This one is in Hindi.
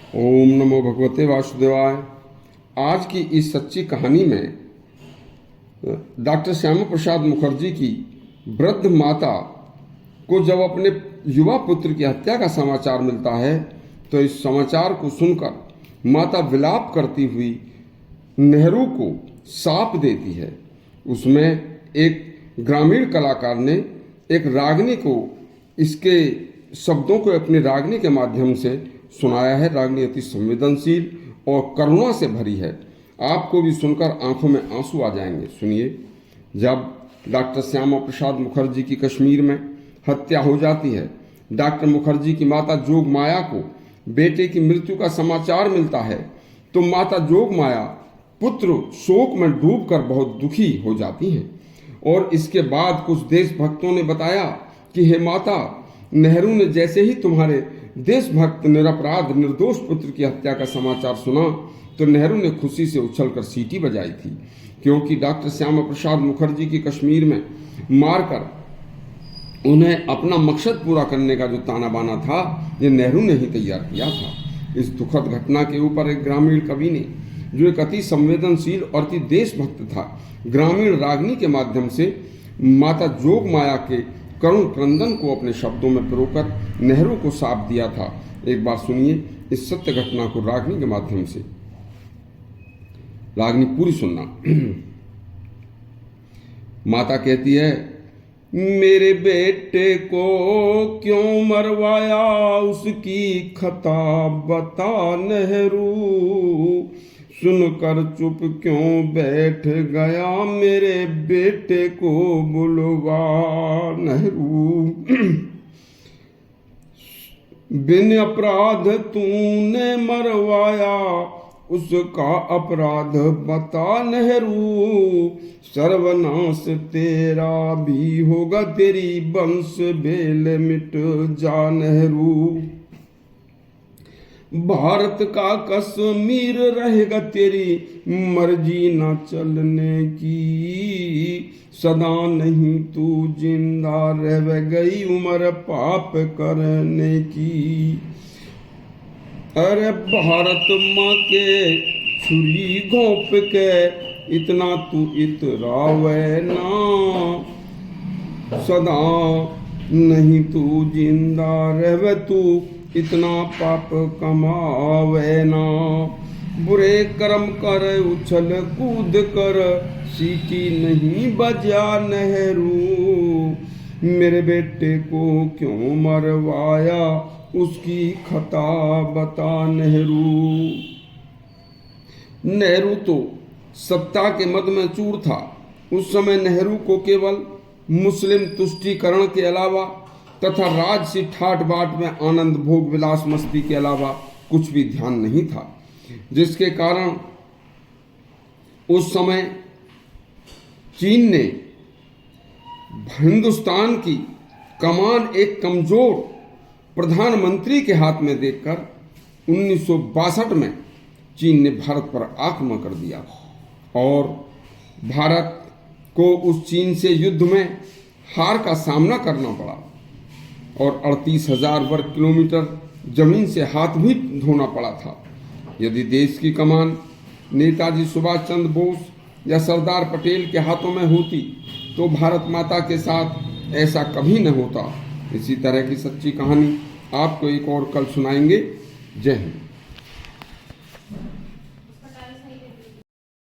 ओम नमो भगवते वासुदेवाय। आज की इस सच्ची कहानी में डॉक्टर श्यामा प्रसाद मुखर्जी की वृद्ध माता को जब अपने युवा पुत्र की हत्या का समाचार मिलता है तो इस समाचार को सुनकर माता विलाप करती हुई नेहरू को साप देती है। उसमें एक ग्रामीण कलाकार ने एक रागनी को इसके शब्दों को अपनी रागनी के माध्यम से सुनाया है। रागनी अति संवेदनशील और करुणा से भरी है। आपको भी सुनकर आंखों में आंसू आ जाएंगे। सुनिए। जब डॉक्टर श्यामा प्रसाद मुखर्जी की कश्मीर में हत्या हो जाती है, डॉक्टर मुखर्जी की माता जोग माया को बेटे की मृत्यु का समाचार मिलता है तो माता जोग माया पुत्र शोक में डूबकर बहुत दुखी हो जाती हैं। और इसके बाद कुछ देशभक्तों ने बताया कि हे माता, नेहरू ने जैसे ही तुम्हारे देशभक्त निरपराध निर्दोष पुत्र की हत्या का समाचार सुना तो नेहरू ने खुशी से उछलकर सीटी बजाई थी, क्योंकि डॉक्टर श्यामा प्रसाद मुखर्जी की कश्मीर में मारकर उन्हें अपना मकसद पूरा करने का जो ताना बाना था ये नेहरू ने ही तैयार किया था। इस दुखद घटना के ऊपर एक ग्रामीण कवि ने, जो एक अति संवेदनशील और अति देशभक्त था, ग्रामीण रागनी के माध्यम से माता जोग माया के करुण क्रंदन को अपने शब्दों में पिरोकर नेहरू को साप दिया था। एक बार सुनिए इस सत्य घटना को रागनी के माध्यम से। रागनी पूरी सुनना। माता कहती है, मेरे बेटे को क्यों मरवाया, उसकी खता बता नेहरू, सुनकर चुप क्यों बैठ गया, मेरे बेटे को बुलवा नेहरू। बिन अपराध तूने मरवाया, उसका अपराध बता नेहरू, सर्वनाश तेरा भी होगा, तेरी वंश बेल मिट जा नेहरू। भारत का कश्मीर रहेगा तेरी मर्जी न चलने की, सदा नहीं तू जिंदा रह गई उम्र पाप करने की। अरे भारत माँ के छुरी घोंप के इतना तू इतरावे ना, सदा नहीं तू जिंदा रह तू इतना पाप कमावे ना। बुरे कर्म कर उछल कूद कर सीटी नहीं बजा नेहरू, मेरे बेटे को क्यों मरवाया, उसकी खता बता नेहरू। नेहरू तो सत्ता के मद में चूर था। उस समय नेहरू को केवल मुस्लिम तुष्टीकरण के अलावा तथा राजसी ठाट बाट में आनंद भोग विलास मस्ती के अलावा कुछ भी ध्यान नहीं था, जिसके कारण उस समय चीन ने हिंदुस्तान की कमान एक कमजोर प्रधानमंत्री के हाथ में देखकर 1962 में चीन ने भारत पर आक्रमण कर दिया और भारत को उस चीन से युद्ध में हार का सामना करना पड़ा और 38,000 वर्ग किलोमीटर जमीन से हाथ भी धोना पड़ा था। यदि देश की कमान नेताजी सुभाष चंद्र बोस या सरदार पटेल के हाथों में होती तो भारत माता के साथ ऐसा कभी न होता। इसी तरह की सच्ची कहानी आपको एक और कल सुनाएंगे। जय हिंद।